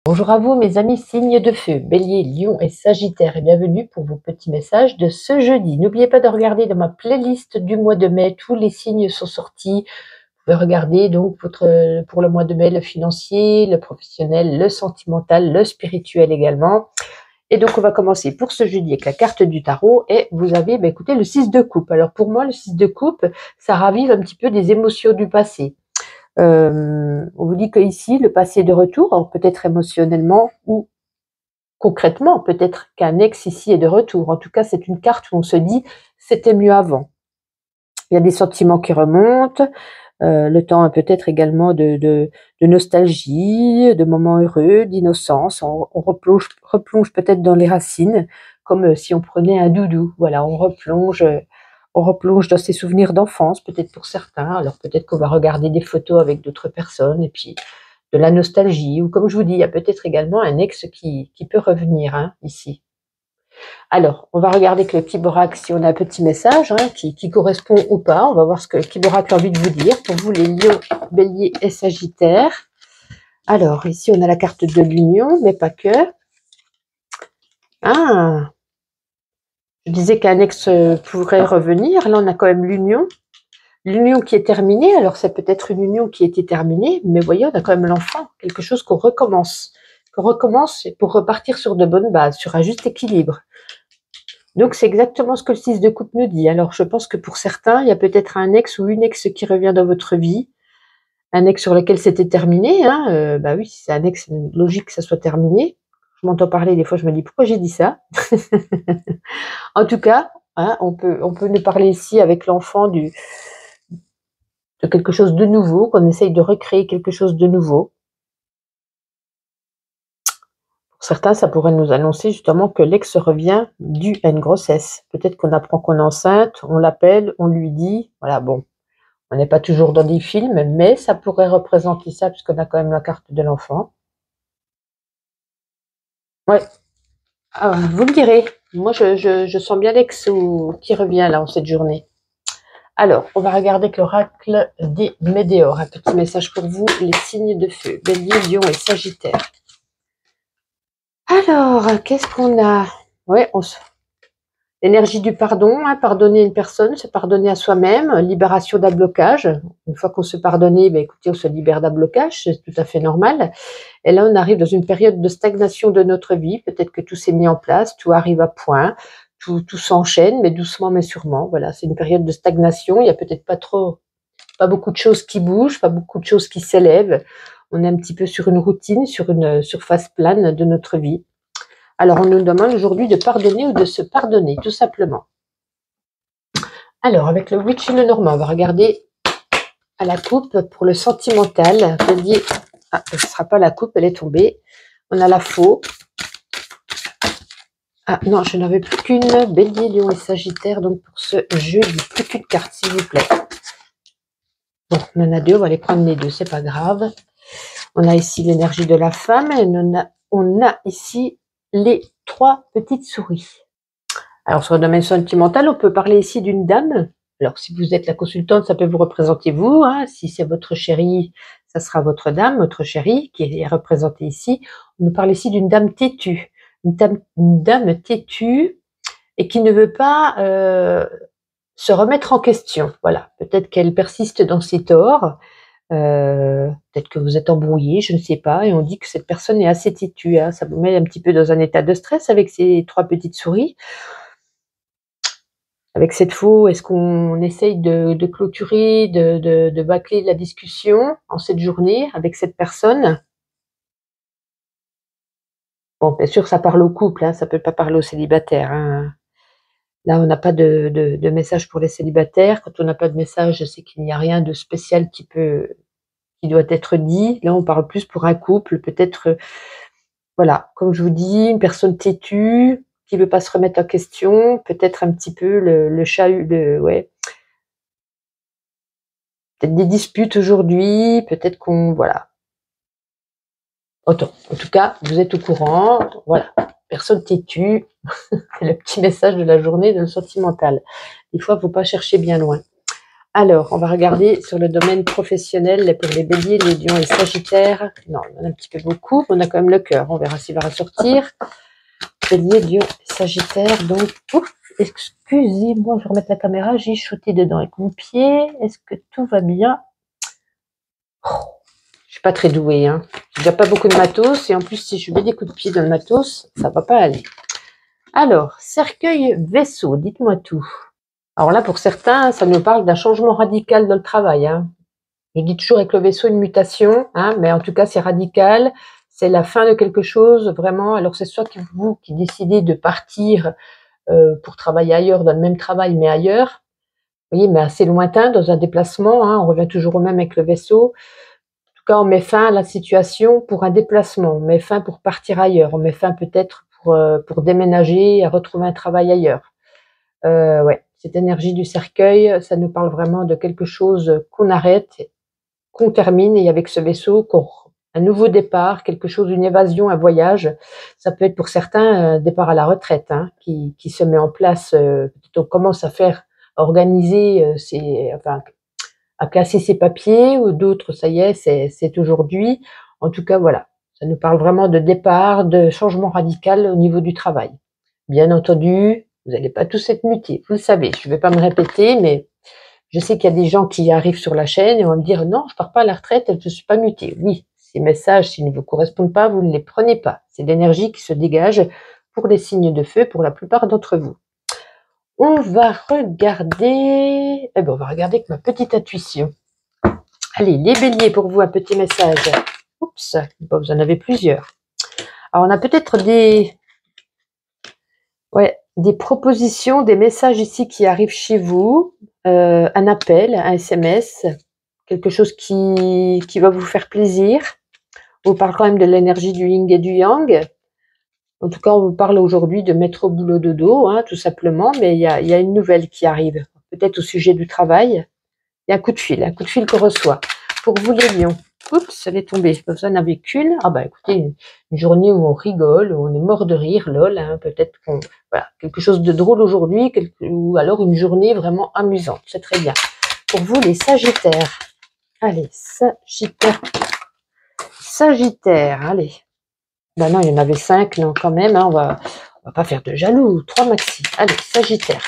Bonjour à vous mes amis signes de feu, Bélier, Lion et Sagittaire et bienvenue pour vos petits messages de ce jeudi. N'oubliez pas de regarder dans ma playlist du mois de mai, tous les signes sont sortis. Vous pouvez regarder donc pour le mois de mai le financier, le professionnel, le sentimental, le spirituel également. Et donc on va commencer pour ce jeudi avec la carte du tarot et vous avez écoutez le 6 de coupe. Alors pour moi le 6 de coupe ça ravive un petit peu des émotions du passé. On vous dit que ici le passé est de retour, peut-être émotionnellement ou concrètement, peut-être qu'un ex ici est de retour. En tout cas, c'est une carte où on se dit c'était mieux avant. Il y a des sentiments qui remontent, le temps peut-être également de nostalgie, de moments heureux, d'innocence. On replonge peut-être dans les racines, comme si on prenait un doudou. Voilà, on replonge dans ses souvenirs d'enfance, peut-être pour certains. Alors peut-être qu'on va regarder des photos avec d'autres personnes et puis de la nostalgie. Ou comme je vous dis, il y a peut-être également un ex qui peut revenir ici. Alors, on va regarder que le Kiborak, si on a un petit message qui correspond ou pas. On va voir ce que le Kiborak a envie de vous dire. Pour vous, les lions, béliers et sagittaires. Alors, ici, on a la carte de l'union, mais pas que. Ah, je disais qu'un ex pourrait revenir. Là, on a quand même l'union. L'union qui est terminée. Alors, c'est peut-être une union qui était terminée, mais voyez, on a quand même l'enfant. Quelque chose qu'on recommence. Qu'on recommence pour repartir sur de bonnes bases, sur un juste équilibre. Donc, c'est exactement ce que le 6 de coupe nous dit. Alors, je pense que pour certains, il y a peut-être un ex ou une ex qui revient dans votre vie. Un ex sur lequel c'était terminé. Bah oui, si c'est un ex, c'est logique que ça soit terminé. Je m'entends parler, des fois, je me dis, pourquoi j'ai dit ça? En tout cas, on peut nous parler ici avec l'enfant de quelque chose de nouveau, qu'on essaye de recréer quelque chose de nouveau. Pour certains, ça pourrait nous annoncer justement que l'ex revient dû à une grossesse. Peut-être qu'on apprend qu'on est enceinte, on l'appelle, on lui dit, voilà, bon, on n'est pas toujours dans des films, mais ça pourrait représenter ça, puisqu'on a quand même la carte de l'enfant. Ouais, vous me direz, moi je sens bien l'ex qui revient là en cette journée. Alors, on va regarder avec l'oracle des Médéors. Un petit message pour vous, les signes de feu, Bélier, Lion et Sagittaire. Alors, qu'est-ce qu'on a? Ouais, l'énergie du pardon, pardonner une personne, se pardonner à soi-même, libération d'un blocage. Une fois qu'on se pardonne, écoutez, on se libère d'un blocage, c'est tout à fait normal. Et là, on arrive dans une période de stagnation de notre vie. Peut-être que tout s'est mis en place, tout arrive à point, tout s'enchaîne, mais doucement, mais sûrement. Voilà, c'est une période de stagnation. Il y a peut-être pas beaucoup de choses qui bougent, pas beaucoup de choses qui s'élèvent. On est un petit peu sur une routine, sur une surface plane de notre vie. Alors, on nous demande aujourd'hui de pardonner ou de se pardonner, tout simplement. Alors, avec le Witch et le Normand, on va regarder à la coupe pour le sentimental. Bélier, ce ne sera pas la coupe, elle est tombée. On a la faux. Ah non, je n'avais plus qu'une. Bélier, Lion et Sagittaire, donc pour ce jeudi. Plus qu'une carte, s'il vous plaît. Bon, on en a deux, on va les prendre les deux, c'est pas grave. On a ici l'énergie de la femme et on a ici les trois petites souris. Alors, sur le domaine sentimental, on peut parler ici d'une dame. Alors, si vous êtes la consultante, ça peut vous représenter vous. Si c'est votre chérie, ça sera votre dame, votre chérie, qui est représentée ici. On nous parle ici d'une dame têtue. Une dame têtue et qui ne veut pas se remettre en question. Voilà, peut-être qu'elle persiste dans ses torts. Peut-être que vous êtes embrouillé, je ne sais pas, et on dit que cette personne est assez têtue. Ça vous met un petit peu dans un état de stress avec ces trois petites souris. Avec cette faux, est-ce qu'on essaye de clôturer, de bâcler la discussion en cette journée avec cette personne? Bon, bien sûr, ça parle au couple, ça peut pas parler aux célibataires. Là, on n'a pas de message pour les célibataires. Quand on n'a pas de message, c'est qu'il n'y a rien de spécial qui doit être dit. Là, on parle plus pour un couple, peut-être, voilà, comme je vous dis, une personne têtue, qui veut pas se remettre en question, peut-être un petit peu le chahut, ouais. Peut-être des disputes aujourd'hui, peut-être qu'on, voilà. Autant. En tout cas, vous êtes au courant, voilà. Personne têtue, c'est le petit message de la journée de le sentimental. Des fois, il ne faut pas chercher bien loin. Alors, on va regarder sur le domaine professionnel pour les béliers, les lions et sagittaires. Non, on en a un petit peu beaucoup, mais on a quand même le cœur. On verra s'il va ressortir. Bélier, lion, sagittaire. Donc, ouf, excusez-moi, je vais remettre la caméra. J'ai shooté dedans avec mon pied. Est-ce que tout va bien? Oh, je suis pas très douée. Hein. J'ai déjà pas beaucoup de matos. Et en plus, si je mets des coups de pied dans le matos, ça va pas aller. Alors, cercueil, vaisseau, dites-moi tout. Alors là, pour certains, ça nous parle d'un changement radical dans le travail. Hein. Je dis toujours avec le vaisseau une mutation, hein, mais en tout cas, c'est radical. C'est la fin de quelque chose, vraiment. Alors, c'est soit vous qui décidez de partir pour travailler ailleurs, dans le même travail, mais ailleurs. Vous voyez, mais assez lointain, dans un déplacement. Hein, on revient toujours au même avec le vaisseau. En tout cas, on met fin à la situation pour un déplacement. On met fin pour partir ailleurs. On met fin peut-être pour déménager et retrouver un travail ailleurs. Ouais, cette énergie du cercueil, ça nous parle vraiment de quelque chose qu'on arrête, qu'on termine, et avec ce vaisseau, un nouveau départ, quelque chose, une évasion, un voyage. Ça peut être pour certains un départ à la retraite, hein, qui se met en place. On commence à organiser à classer ses papiers, ou d'autres, ça y est, c'est aujourd'hui. En tout cas, voilà, ça nous parle vraiment de départ, de changement radical au niveau du travail. Bien entendu, vous n'allez pas tous être mutés, vous le savez, je ne vais pas me répéter, mais je sais qu'il y a des gens qui arrivent sur la chaîne et vont me dire « Non, je ne pars pas à la retraite, je ne suis pas muté ». Oui, ces messages, s'ils ne vous correspondent pas, vous ne les prenez pas. C'est l'énergie qui se dégage pour les signes de feu, pour la plupart d'entre vous. On va regarder avec ma petite intuition. Allez, les béliers, pour vous, un petit message. Oups, bon, vous en avez plusieurs. Alors, on a peut-être des propositions, des messages ici qui arrivent chez vous, un appel, un SMS, quelque chose qui va vous faire plaisir. On vous parle quand même de l'énergie du yin et du yang. En tout cas, on vous parle aujourd'hui de mettre au boulot dodo, hein, tout simplement, mais il y a une nouvelle qui arrive, peut-être au sujet du travail. Il y a un coup de fil qu'on reçoit. Pour vous les lions, oups, elle est tombée, vous en avez qu'une. Ah bah écoutez, une journée où on rigole, où on est mort de rire, lol, hein, peut-être quelque chose de drôle aujourd'hui, ou alors une journée vraiment amusante, c'est très bien. Pour vous les sagittaires, allez, Sagittaire, allez. Ben non, il y en avait 5, non, quand même, hein, on va pas faire de jaloux, 3 maxi. Allez, Sagittaire.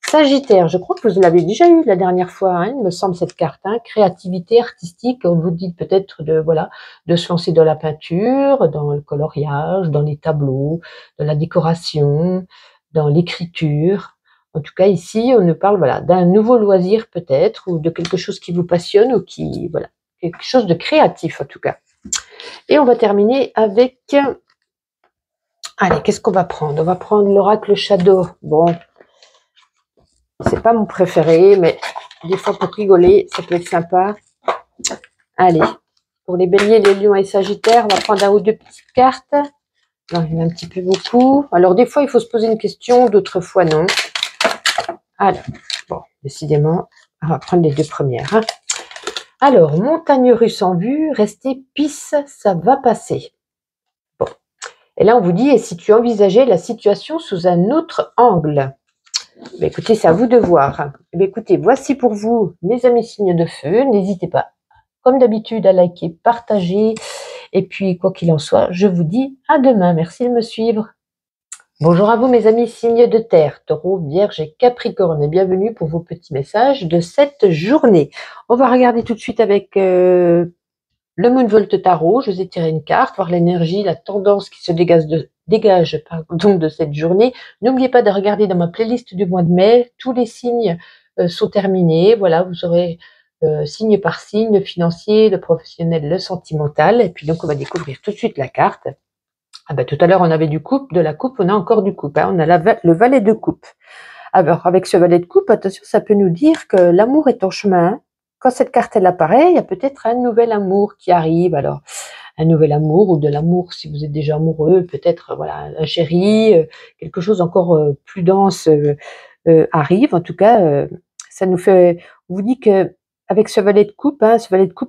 Sagittaire, je crois que vous l'avez déjà eu la dernière fois, hein, il me semble, cette carte, hein, créativité artistique. On vous dit peut-être de se lancer dans la peinture, dans le coloriage, dans les tableaux, dans la décoration, dans l'écriture. En tout cas, ici, on nous parle d'un nouveau loisir peut-être, ou de quelque chose qui vous passionne, ou quelque chose de créatif en tout cas. Et on va terminer avec... Allez, qu'est-ce qu'on va prendre? On va prendre l'oracle Shadow. Bon, c'est pas mon préféré, mais des fois pour rigoler, ça peut être sympa. Allez, pour les béliers, les lions et les sagittaires, on va prendre un ou deux petites cartes. Non, il y en a un petit peu beaucoup. Alors des fois, il faut se poser une question, d'autres fois non. Alors, bon, décidément, on va prendre les deux premières. Hein. Alors, montagne russe en vue, restez pisse, ça va passer. Bon. Et là, on vous dit, et si tu envisageais la situation sous un autre angle? Ben, écoutez, c'est à vous de voir. Ben, écoutez, voici pour vous, mes amis signes de feu. N'hésitez pas, comme d'habitude, à liker, partager. Et puis, quoi qu'il en soit, je vous dis à demain. Merci de me suivre. Bonjour à vous, mes amis signes de terre, taureau, vierge et capricorne. Et bienvenue pour vos petits messages de cette journée. On va regarder tout de suite avec le Moonvolt Tarot. Je vous ai tiré une carte, voir l'énergie, la tendance qui se dégage de cette journée. N'oubliez pas de regarder dans ma playlist du mois de mai. Tous les signes sont terminés. Voilà, vous aurez signe par signe, le financier, le professionnel, le sentimental. Et puis donc, on va découvrir tout de suite la carte. Ah ben, tout à l'heure, on avait de la coupe, on a encore du coupe. Hein. On a le valet de coupe. Alors, avec ce valet de coupe, attention, ça peut nous dire que l'amour est en chemin. Quand cette carte, elle apparaît, il y a peut-être un nouvel amour qui arrive. Alors, un nouvel amour ou de l'amour si vous êtes déjà amoureux, peut-être un chéri, quelque chose encore plus dense arrive. En tout cas, ça nous fait... On vous dit que avec ce valet de coupe,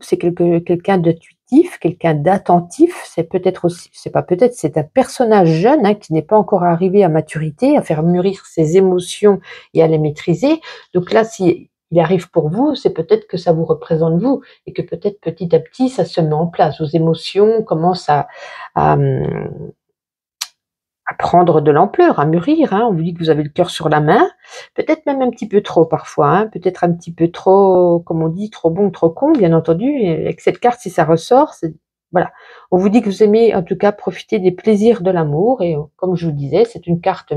c'est quelqu'un d'intuitif, quelqu'un d'attentif. C'est peut-être aussi, c'est un personnage jeune qui n'est pas encore arrivé à maturité, à faire mûrir ses émotions et à les maîtriser. Donc là, il arrive pour vous, c'est peut-être que ça vous représente vous et que peut-être petit à petit, ça se met en place. Vos émotions commencent à, à prendre de l'ampleur, à mûrir. Hein. On vous dit que vous avez le cœur sur la main, peut-être même un petit peu trop parfois, hein. Peut-être un petit peu trop, comme on dit, trop bon, trop con, bien entendu. Et avec cette carte, si ça ressort, voilà. On vous dit que vous aimez en tout cas profiter des plaisirs de l'amour. Et comme je vous disais, c'est une carte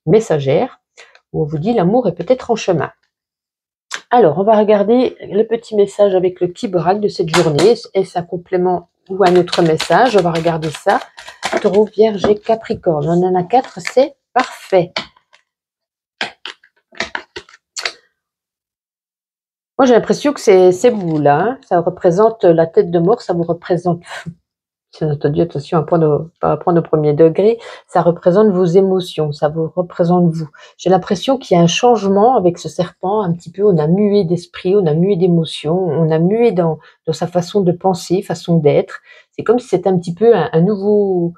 messagère, où on vous dit l'amour est peut-être en chemin. Alors, on va regarder le petit message avec le Kibral de cette journée. Est-ce un complément ou un autre message? On va regarder ça. Taureau, Vierge et Capricorne. On en a 4, c'est parfait. Moi, j'ai l'impression que c'est vous, là. Hein. Ça représente la tête de mort, ça vous représente... Bien entendu, attention, pas à prendre au premier degré, ça représente vos émotions, ça vous représente vous. J'ai l'impression qu'il y a un changement avec ce serpent, un petit peu, on a mué d'esprit, on a mué d'émotions, on a mué dans sa façon de penser, façon d'être. C'est comme si c'était un petit peu un nouveau,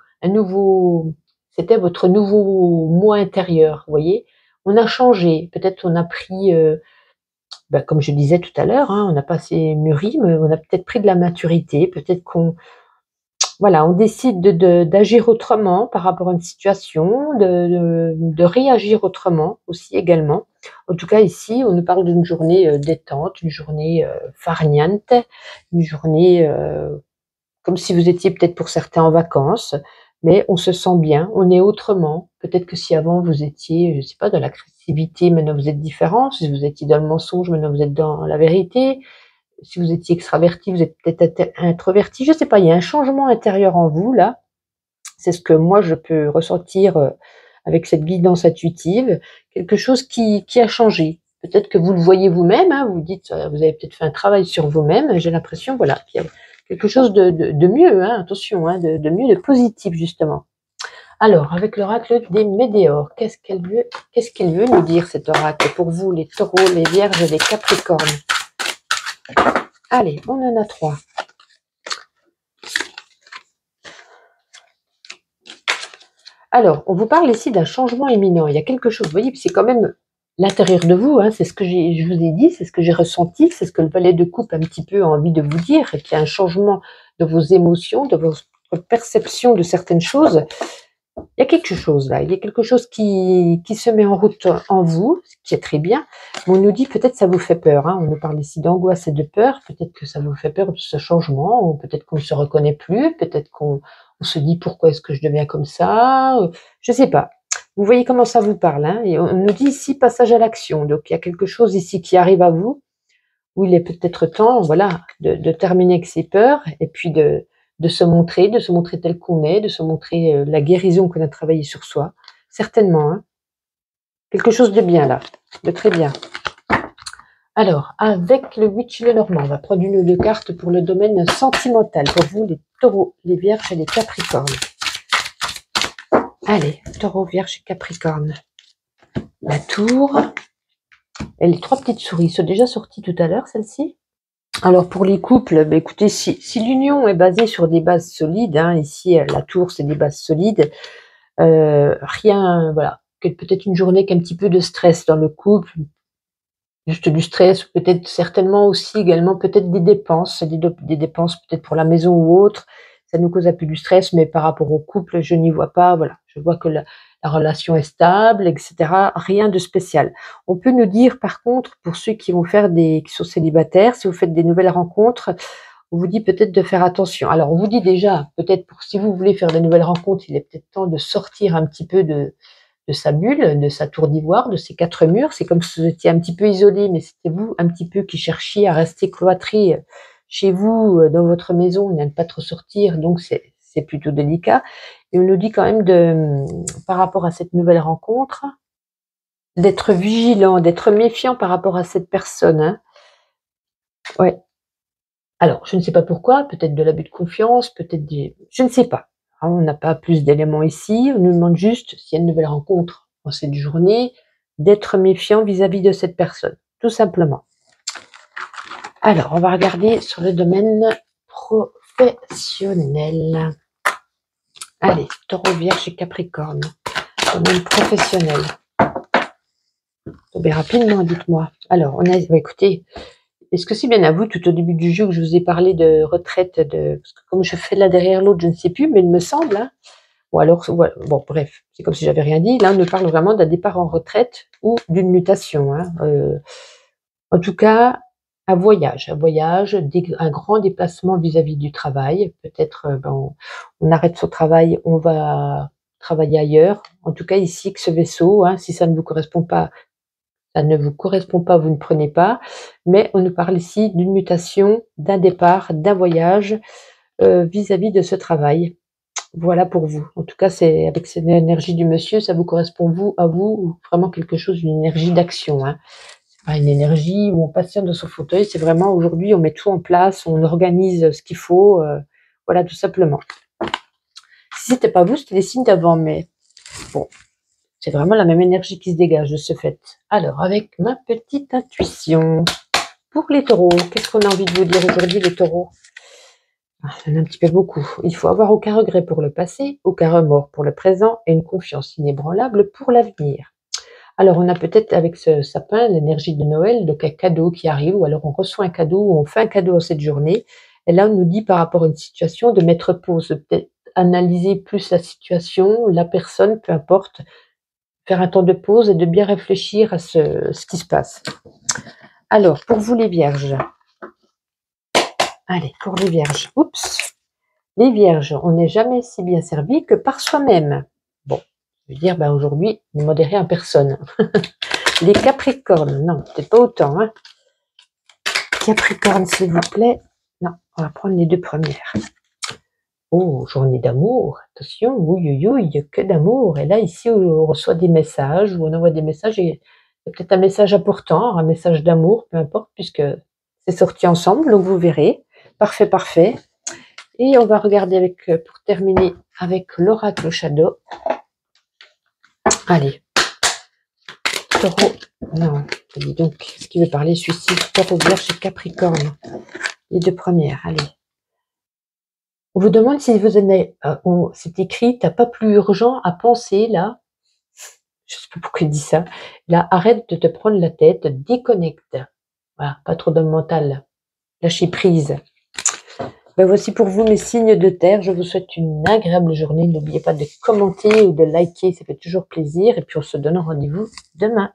c'était votre nouveau moi intérieur, vous voyez. On a changé, peut-être on a pris, comme je disais tout à l'heure, hein, on n'a pas assez mûri, mais on a peut-être pris de la maturité, peut-être qu'on voilà, on décide d'agir autrement par rapport à une situation, de réagir autrement aussi également. En tout cas, ici, on nous parle d'une journée détente, une journée farniente, une journée comme si vous étiez peut-être pour certains en vacances, mais on se sent bien, on est autrement. Peut-être que si avant vous étiez, je ne sais pas, dans l'agressivité, maintenant vous êtes différent. Si vous étiez dans le mensonge, maintenant vous êtes dans la vérité. Si vous étiez extraverti, vous êtes peut-être introverti, je ne sais pas, il y a un changement intérieur en vous, là. C'est ce que moi, je peux ressentir avec cette guidance intuitive, quelque chose qui a changé. Peut-être que vous le voyez vous-même, hein, vous dites, vous avez peut-être fait un travail sur vous-même, j'ai l'impression, voilà, qu'il y a quelque chose de mieux, hein, attention, hein, de mieux, de positif, justement. Alors, avec l'oracle des Médéors, qu'est-ce qu'il veut nous dire, cet oracle, pour vous, les taureaux, les vierges et les capricornes? Allez, on en a 3. Alors, on vous parle ici d'un changement imminent. Il y a quelque chose, vous voyez, c'est quand même l'intérieur de vous, hein, c'est ce que je vous ai dit, c'est ce que j'ai ressenti, c'est ce que le valet de coupe un petit peu a envie de vous dire, qu'il y a un changement de vos émotions, de votre perception de certaines choses. Il y a quelque chose là, il y a quelque chose qui se met en route en vous, ce qui est très bien. Mais on nous dit peut-être ça vous fait peur, hein. On nous parle ici d'angoisse et de peur, peut-être que ça vous fait peur de ce changement, ou peut-être qu'on ne se reconnaît plus, peut-être qu'on se dit pourquoi est-ce que je deviens comme ça, je ne sais pas. Vous voyez comment ça vous parle, hein. Et on nous dit ici passage à l'action, donc il y a quelque chose ici qui arrive à vous, où il est peut-être temps, voilà, de terminer avec ces peurs, et puis de se montrer tel qu'on est, de se montrer la guérison qu'on a travaillé sur soi. Certainement, hein. Quelque chose de bien là, de très bien. Alors, avec le Witch Lenormand, on va prendre une ou deux cartes pour le domaine sentimental, pour vous les taureaux, les vierges et les capricornes. Allez, taureaux, vierges et capricornes. La tour. Et les 3 petites souris sont déjà sorties tout à l'heure, celles-ci. Alors pour les couples, écoutez, si l'union est basée sur des bases solides, hein, ici la tour c'est des bases solides, rien, voilà, peut-être une journée qu'un petit peu de stress dans le couple, juste du stress, peut-être certainement aussi également peut-être des dépenses peut-être pour la maison ou autre, ça nous cause un peu du stress, mais par rapport au couple, je n'y vois pas, voilà, je vois que la relation est stable, etc. Rien de spécial. On peut nous dire par contre, pour ceux qui sont célibataires, si vous faites des nouvelles rencontres, on vous dit peut-être de faire attention. Alors on vous dit déjà, peut-être si vous voulez faire des nouvelles rencontres, il est peut-être temps de sortir un petit peu de sa bulle, de sa tour d'ivoire, de ses 4 murs. C'est comme si vous étiez un petit peu isolé, mais c'était vous un petit peu qui cherchiez à rester cloîtré chez vous, dans votre maison, et à ne pas trop sortir, donc c'est plutôt délicat. Et on nous dit quand même par rapport à cette nouvelle rencontre, d'être vigilant, d'être méfiant par rapport à cette personne. Hein. Ouais. Alors, je ne sais pas pourquoi, peut-être de l'abus de confiance, je ne sais pas. Hein, on n'a pas plus d'éléments ici, on nous demande juste, s'il y a une nouvelle rencontre en cette journée, d'être méfiant vis-à-vis de cette personne, tout simplement. Alors, on va regarder sur le domaine professionnel. Allez, taureau, vierge et capricorne. Domaine professionnel. Tombez rapidement, dites-moi. Alors, on a, écoutez, est-ce que c'est bien à vous, tout au début du jeu, que je vous ai parlé de retraite, parce que comme je fais là derrière l'autre, je ne sais plus, mais il me semble, hein, ou alors, voilà, bon, bref, c'est comme si j'avais rien dit. Là, on nous parle vraiment d'un départ en retraite ou d'une mutation, hein. En tout cas, un voyage, un grand déplacement vis-à-vis du travail. Peut-être, on arrête son travail, on va travailler ailleurs. En tout cas, ici, que ce vaisseau, hein, si ça ne vous correspond pas, ça ne vous correspond pas, vous ne prenez pas. Mais on nous parle ici d'une mutation, d'un départ, d'un voyage vis-à-vis de ce travail. Voilà pour vous. En tout cas, c'est avec cette énergie du monsieur, ça vous correspond vous à vous, ou vraiment quelque chose, une énergie d'action, hein. C'est pas une énergie où on patiente dans son fauteuil, c'est vraiment aujourd'hui, on met tout en place, on organise ce qu'il faut, voilà, tout simplement. Si c'était pas vous, c'était les signes d'avant, mais bon, c'est vraiment la même énergie qui se dégage de ce fait. Alors, avec ma petite intuition, pour les taureaux, qu'est-ce qu'on a envie de vous dire aujourd'hui, les taureaux? Il y en a un petit peu beaucoup. Il faut avoir aucun regret pour le passé, aucun remords pour le présent et une confiance inébranlable pour l'avenir. Alors, on a peut-être avec ce sapin l'énergie de Noël, donc un cadeau qui arrive, ou alors on reçoit un cadeau, ou on fait un cadeau en cette journée. Et là, on nous dit par rapport à une situation de mettre pause, peut-être analyser plus la situation, la personne, peu importe, faire un temps de pause et de bien réfléchir à ce qui se passe. Alors, pour vous les vierges, allez, pour les vierges, oups, les vierges, on n'est jamais si bien servi que par soi-même. Bon, je veux dire, aujourd'hui, ne modérez en personne. Les capricornes, non, peut-être pas autant, hein. Capricorne, s'il vous plaît. Non, on va prendre les deux premières. Oh, journée d'amour, attention, oui, que d'amour. Et là, ici, on reçoit des messages, ou on envoie des messages, et c'est peut-être un message important, un message d'amour, peu importe, puisque c'est sorti ensemble, donc vous verrez. Parfait, parfait. Et on va regarder avec, pour terminer, avec l'oracle Shadow. Allez. Taureau, non, dis donc, ce qui veut parler, celui-ci, Taureau, Vierge et Capricorne. Les deux premières, allez. On vous demande si vous en avez, c'est écrit, t'as pas plus urgent à penser, là. Je sais pas pourquoi il dit ça. Là, arrête de te prendre la tête, déconnecte. Voilà, pas trop dans le mental. Lâchez prise. Voici pour vous mes signes de terre. Je vous souhaite une agréable journée. N'oubliez pas de commenter ou de liker, ça fait toujours plaisir. Et puis on se donne rendez-vous demain.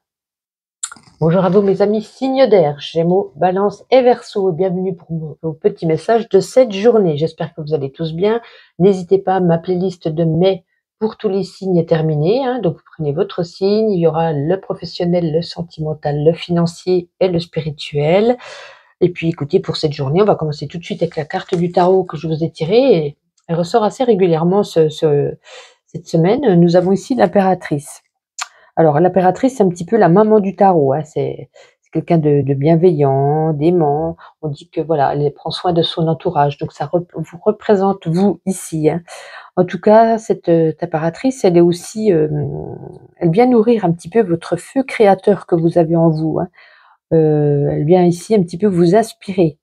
Bonjour à vous mes amis signes d'air, Gémeaux, Balance et Verseau, bienvenue pour vos petits messages de cette journée. J'espère que vous allez tous bien. N'hésitez pas, ma playlist de mai pour tous les signes est terminée, hein. Donc vous prenez votre signe, il y aura le professionnel, le sentimental, le financier et le spirituel. Et puis écoutez, pour cette journée, on va commencer tout de suite avec la carte du tarot que je vous ai tirée. Et elle ressort assez régulièrement cette semaine. Nous avons ici l'impératrice. Alors, l'impératrice, c'est un petit peu la maman du tarot, hein. C'est quelqu'un de bienveillant, d'aimant. On dit que voilà, elle prend soin de son entourage. Donc, ça vous représente, vous, ici, hein. En tout cas, cette impératrice, elle est aussi, elle vient nourrir un petit peu votre feu créateur que vous avez en vous, hein. Elle vient ici un petit peu vous inspirer.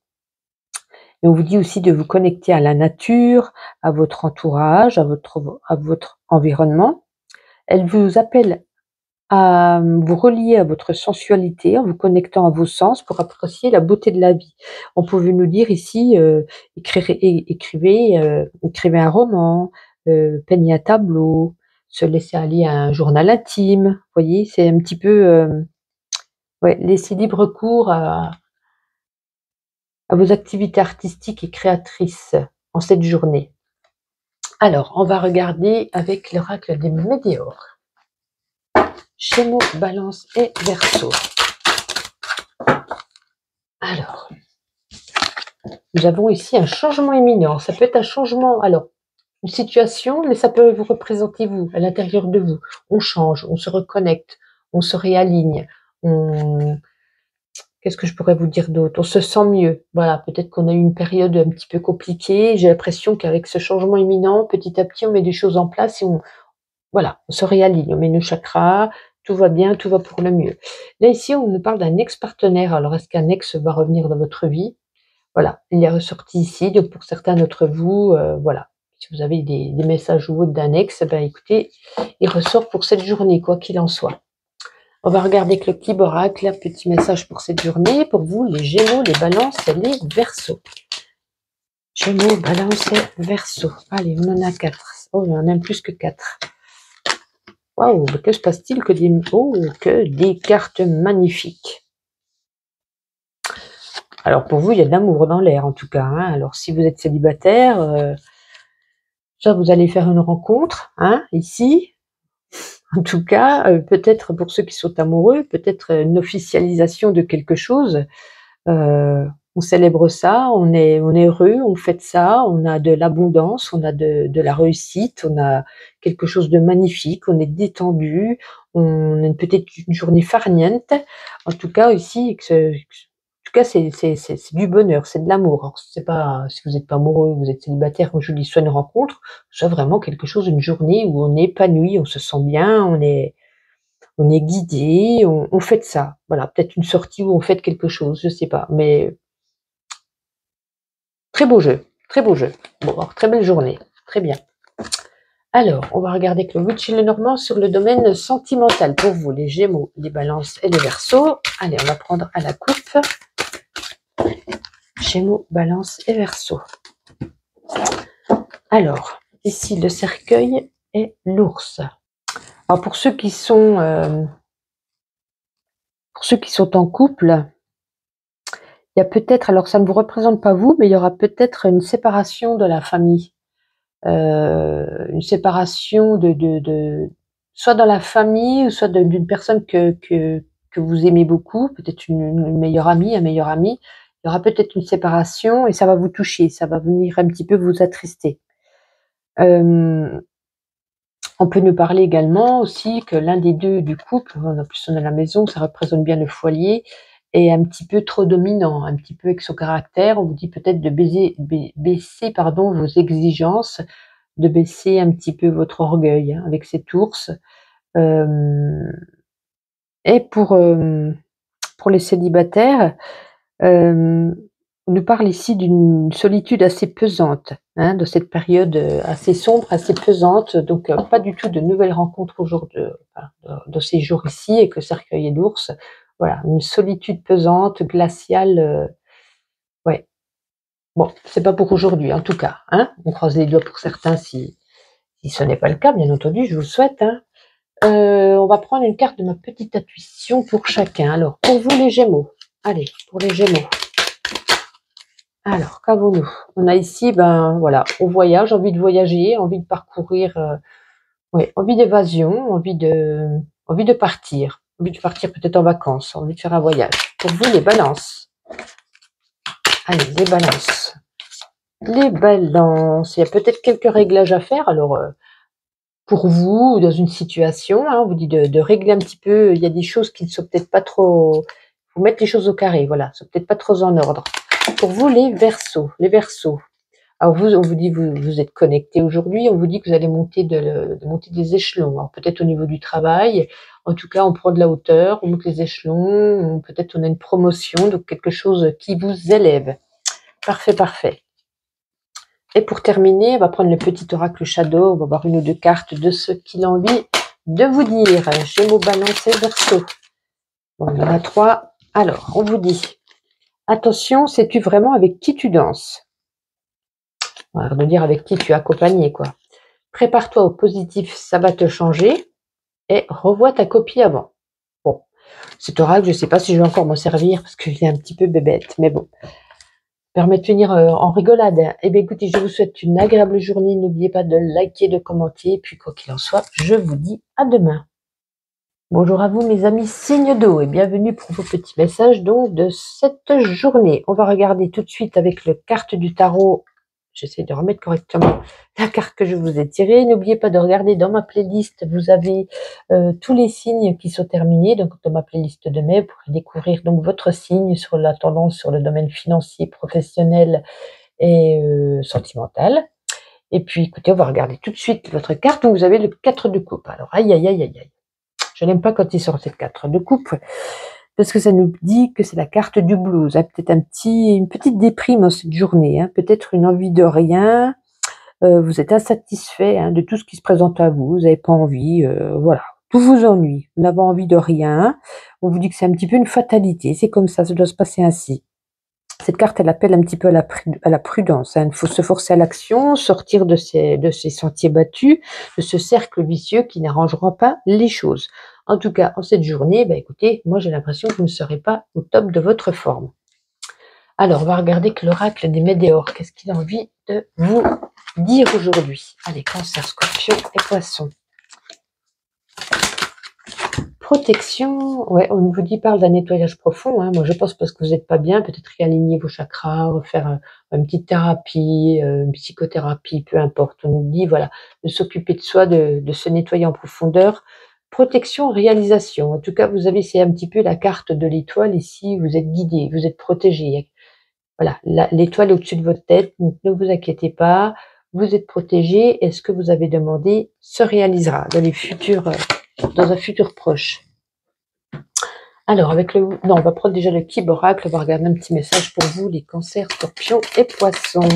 Et on vous dit aussi de vous connecter à la nature, à votre entourage, à votre environnement. Elle vous appelle à vous relier à votre sensualité en vous connectant à vos sens pour apprécier la beauté de la vie. On pouvait nous dire ici, écrivez un roman, peignez un tableau, se laisser aller à un journal intime. Vous voyez, c'est un petit peu, ouais, laisser libre cours à vos activités artistiques et créatrices en cette journée. Alors, on va regarder avec l'oracle des météores. Gémeaux, Balance et Verseau. Alors, nous avons ici un changement imminent. Ça peut être un changement, alors, une situation, mais ça peut vous représenter vous, à l'intérieur de vous. On change, on se reconnecte, on se réaligne. Qu'est-ce que je pourrais vous dire d'autre? On se sent mieux. Voilà, peut-être qu'on a eu une période un petit peu compliquée. J'ai l'impression qu'avec ce changement imminent, petit à petit, on met des choses en place et voilà, on se réaligne, on met nos chakras, tout va bien, tout va pour le mieux. Là, ici, on nous parle d'un ex-partenaire. Alors, est-ce qu'un ex va revenir dans votre vie? Voilà, il est ressorti ici. Donc, pour certains d'entre vous, voilà, si vous avez des messages ou autres d'un ex, écoutez, il ressort pour cette journée, quoi qu'il en soit. On va regarder avec le petit oracle, un petit message pour cette journée, pour vous, les Gémeaux, les Balances et les Verseaux. Gémeaux, Balance et Verseau. Allez, on en a 4. Oh, il y en a même plus que 4. Waouh, que se passe-t-il que des cartes magnifiques. Alors, pour vous, il y a de l'amour dans l'air, en tout cas. Hein. Alors, si vous êtes célibataire, ça, vous allez faire une rencontre, hein, ici. En tout cas, peut-être pour ceux qui sont amoureux, peut-être une officialisation de quelque chose. On célèbre ça, on est heureux, on fête ça, on a de l'abondance, on a de la réussite, on a quelque chose de magnifique, on est détendu, on a peut-être une journée farniente. En tout cas, ici, c'est du bonheur, c'est de l'amour. Alors, c'est pas, si vous n'êtes pas amoureux, vous êtes célibataire, comme je vous dis, soit une rencontre, soit vraiment quelque chose, une journée où on est épanoui, on se sent bien, on est guidé, on fête ça. Voilà, peut-être une sortie où on fête quelque chose, je sais pas, mais très beau jeu, très beau jeu. Bon, alors, très belle journée, très bien. Alors, on va regarder avec le Witch et le Normand sur le domaine sentimental pour vous, les Gémeaux, les Balances et les Verseaux. Allez, on va prendre à la coupe. Gémeaux, Balance et Verseau. Alors, ici le cercueil et l'ours. Alors pour ceux qui sont en couple, il y a peut-être, alors ça ne vous représente pas vous, mais il y aura peut-être une séparation de la famille, une séparation soit dans la famille, ou soit d'une personne que vous aimez beaucoup, peut-être une meilleure amie, un meilleur ami. Il y aura peut-être une séparation et ça va vous toucher, ça va venir un petit peu vous attrister. On peut nous parler également aussi que l'un des deux du couple, en plus on est à la maison, ça représente bien le foyer, est un petit peu trop dominant, un petit peu avec son caractère. On vous dit peut-être de baisser vos exigences, de baisser un petit peu votre orgueil, hein, avec cet ours. Et pour les célibataires, on nous parle ici d'une solitude assez pesante, hein, de cette période assez sombre, assez pesante. Donc, pas du tout de nouvelles rencontres au jour de ces jours ici, avec le cercueil et l'ours. Voilà, une solitude pesante, glaciale. Ouais. Bon, c'est pas pour aujourd'hui, en tout cas. Hein. On croise les doigts pour certains si ce n'est pas le cas, bien entendu, je vous le souhaite. Hein. On va prendre une carte de ma petite intuition pour chacun. Alors, pour vous les Gémeaux. Allez, pour les Gémeaux. Alors, qu'avons-nous? On a ici, voilà, on voyage, envie de voyager, envie de parcourir, envie d'évasion, envie de partir peut-être en vacances, envie de faire un voyage. Pour vous, les Balances. Allez, les Balances. Les Balances, il y a peut-être quelques réglages à faire. Alors, pour vous, dans une situation, hein, on vous dit de régler un petit peu. Il y a des choses qui ne sont peut-être pas trop. Il faut mettre les choses au carré, voilà, sont peut-être pas trop en ordre. Pour vous, les Verseaux. Alors on vous dit vous êtes connecté aujourd'hui, on vous dit que vous allez monter monter des échelons. Alors peut-être au niveau du travail, en tout cas on prend de la hauteur, on monte les échelons, peut-être on a une promotion, donc quelque chose qui vous élève. Parfait, parfait. Et pour terminer, on va prendre le petit oracle Shadow, on va voir une ou deux cartes de ce qu'il a envie de vous dire. Gémeaux, Balance et Verseau. Bon, il y en a 3. Alors, on vous dit, attention, sais-tu vraiment avec qui tu danses? On va dire avec qui tu es accompagné, quoi. Prépare-toi au positif, ça va te changer. Et revois ta copie avant. Bon, cet oracle, je ne sais pas si je vais encore m'en servir parce qu'il est un petit peu bébête, mais bon. Permet de finir en rigolade. Eh bien, écoutez, je vous souhaite une agréable journée. N'oubliez pas de liker, de commenter. Et puis, quoi qu'il en soit, je vous dis à demain. Bonjour à vous, mes amis signes d'eau, et bienvenue pour vos petits messages donc de cette journée. On va regarder tout de suite avec la carte du tarot. J'essaie de remettre correctement la carte que je vous ai tirée. N'oubliez pas de regarder dans ma playlist. Vous avez tous les signes qui sont terminés. Donc, dans ma playlist de mai, pour découvrir donc votre signe sur la tendance sur le domaine financier, professionnel et sentimental. Et puis, écoutez, on va regarder tout de suite votre carte. Donc, vous avez le 4 de coupe. Alors, aïe, aïe, aïe, aïe, aïe. Je n'aime pas quand il sort cette 4 de coupe, parce que ça nous dit que c'est la carte du blues. Hein. Peut-être une petite déprime dans cette journée, hein. Peut-être une envie de rien. Vous êtes insatisfait, hein, de tout ce qui se présente à vous. Vous n'avez pas envie, voilà. tout vous ennuie, vous n'avez envie de rien, on vous dit que c'est un petit peu une fatalité, c'est comme ça doit se passer ainsi. Cette carte, elle appelle un petit peu à la prudence, hein. Il faut se forcer à l'action, sortir de ces sentiers battus, de ce cercle vicieux qui n'arrangera pas les choses. En tout cas, en cette journée, écoutez, moi j'ai l'impression que vous ne serez pas au top de votre forme. Alors, on va regarder que l'oracle des Médéors, qu'est-ce qu'il a envie de vous dire aujourd'hui? Allez, Cancer, Scorpion et Poisson. Protection, ouais, on vous dit, parle d'un nettoyage profond, hein. Moi je pense parce que vous n'êtes pas bien, peut-être réaligner vos chakras, refaire une petite thérapie, une psychothérapie, peu importe. On nous dit, voilà, de s'occuper de soi, de se nettoyer en profondeur. Protection, réalisation. En tout cas, vous avez, c'est un petit peu la carte de l'étoile ici, vous êtes guidé, vous êtes protégé. Voilà, l'étoile est au-dessus de votre tête, donc ne vous inquiétez pas, vous êtes protégé et ce que vous avez demandé se réalisera dans un futur proche. Alors, non, on va prendre déjà le Kib Oracle, on va regarder un petit message pour vous, les Cancers, Scorpions et Poissons.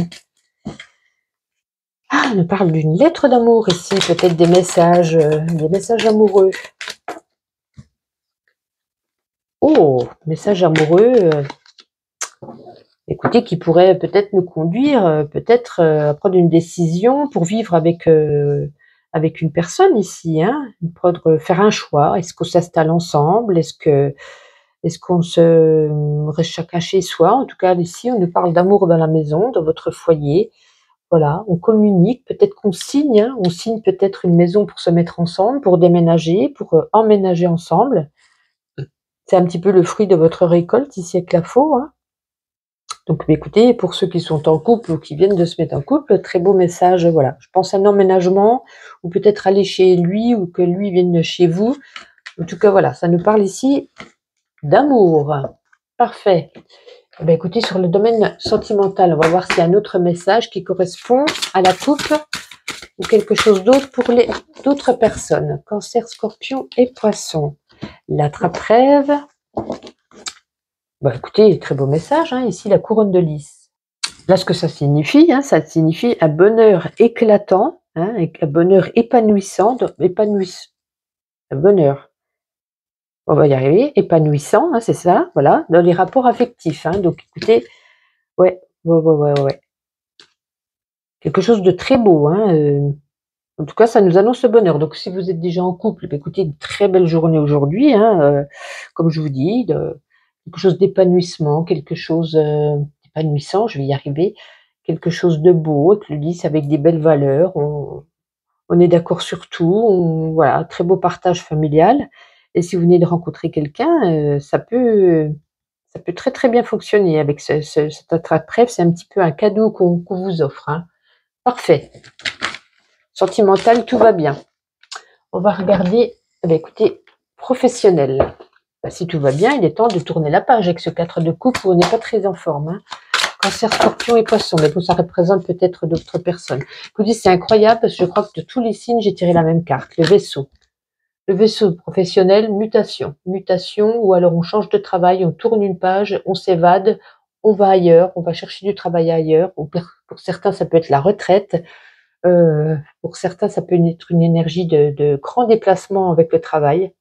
Ah, on nous parle d'une lettre d'amour ici, peut-être des messages amoureux. Oh, message amoureux, écoutez, qui pourrait peut-être nous conduire, à prendre une décision pour vivre avec une personne ici, hein, faire un choix. Est-ce qu'on s'installe ensemble? Est-ce qu'on se reste chacun chez soi? En tout cas, ici, on nous parle d'amour dans la maison, dans votre foyer. Voilà, on communique, peut-être qu'on signe, hein, on signe peut-être une maison pour se mettre ensemble, pour déménager, pour emménager ensemble. C'est un petit peu le fruit de votre récolte ici avec la faux, hein. Donc, écoutez, pour ceux qui sont en couple ou qui viennent de se mettre en couple, très beau message, voilà. Je pense à un emménagement, ou peut-être aller chez lui, ou que lui vienne chez vous. En tout cas, voilà, ça nous parle ici d'amour. Parfait. Écoutez, sur le domaine sentimental, on va voir s'il y a un autre message qui correspond à la coupe ou quelque chose d'autre pour les d'autres personnes. Cancer, Scorpion et Poisson. La trappe-rêve. Écoutez, très beau message, hein, ici la couronne de lys. Là, ce que ça signifie, hein, ça signifie un bonheur éclatant, hein, un bonheur épanouissant, un bonheur. On va y arriver, épanouissant, hein, c'est ça, voilà, dans les rapports affectifs. Hein, donc, écoutez, ouais. Quelque chose de très beau, hein. En tout cas, ça nous annonce le bonheur. Donc, si vous êtes déjà en couple, écoutez, une très belle journée aujourd'hui, hein, comme je vous dis, quelque chose d'épanouissement, quelque chose d'épanouissant, je vais y arriver, quelque chose de beau, avec le lys, avec des belles valeurs. On est d'accord sur tout. Voilà, très beau partage familial. Et si vous venez de rencontrer quelqu'un, ça peut très très bien fonctionner avec cet attrape-rêve. C'est un petit peu un cadeau qu'on vous offre, hein. Parfait. Sentimental, tout va bien. On va regarder, écoutez, professionnel. Si tout va bien, il est temps de tourner la page avec ce 4 de coupe où on n'est pas très en forme, hein. Cancer, Scorpion et Poisson, mais bon, ça représente peut-être d'autres personnes. Écoutez, c'est incroyable parce que je crois que de tous les signes, j'ai tiré la même carte, le vaisseau. Le vaisseau professionnel, mutation. Mutation, ou alors on change de travail, on tourne une page, on s'évade, on va ailleurs, on va chercher du travail ailleurs. Pour certains, ça peut être la retraite. Pour certains, ça peut être une énergie de grand déplacement avec le travail.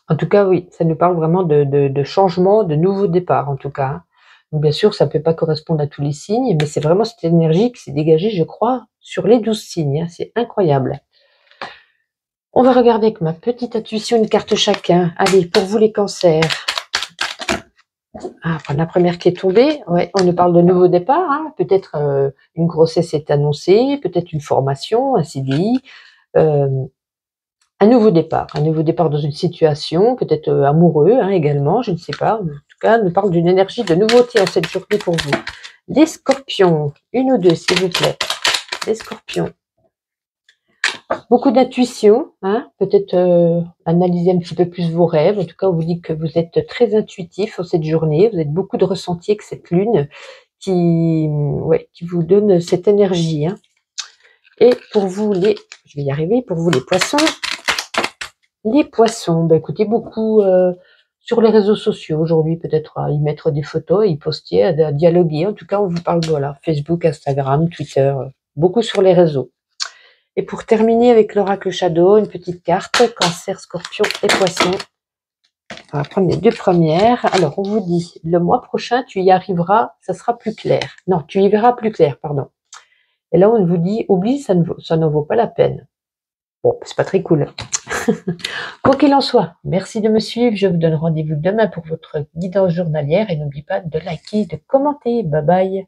En tout cas, oui, ça nous parle vraiment de changement, de nouveau départ, en tout cas, hein. Donc, bien sûr, ça ne peut pas correspondre à tous les signes, mais c'est vraiment cette énergie qui s'est dégagée, je crois, sur les 12 signes, hein. C'est incroyable. On va regarder avec ma petite intuition une carte chacun. Allez, pour vous les cancers. Ah, la première qui est tombée, ouais, on nous parle de nouveau départ, hein. Peut-être une grossesse est annoncée, peut-être une formation, un CDI, un nouveau départ dans une situation, peut-être amoureux, hein, également, je ne sais pas. En tout cas, on nous parle d'une énergie de nouveauté en cette journée pour vous. Les scorpions, une ou deux s'il vous plaît. Les scorpions. Beaucoup d'intuition, hein, peut-être analyser un petit peu plus vos rêves. En tout cas, on vous dit que vous êtes très intuitif en cette journée. Vous avez beaucoup de ressenti avec cette lune qui vous donne cette énergie, hein. Et pour vous je vais y arriver, pour vous les poissons. Les poissons, écoutez, beaucoup sur les réseaux sociaux aujourd'hui, peut-être à y mettre des photos, à y poster, à dialoguer. En tout cas, on vous parle, voilà, Facebook, Instagram, Twitter, beaucoup sur les réseaux. Et pour terminer avec l'oracle Shadow, une petite carte, Cancer, Scorpion et Poisson. On va prendre les deux premières. Alors, on vous dit, le mois prochain, tu y arriveras, ça sera plus clair. Non, tu y verras plus clair, pardon. Et là, on vous dit, oublie, ça ne vaut pas la peine. Bon, c'est pas très cool. Quoi qu'il en soit, merci de me suivre. Je vous donne rendez-vous demain pour votre guidance journalière. Et n'oubliez pas de liker, de commenter. Bye bye.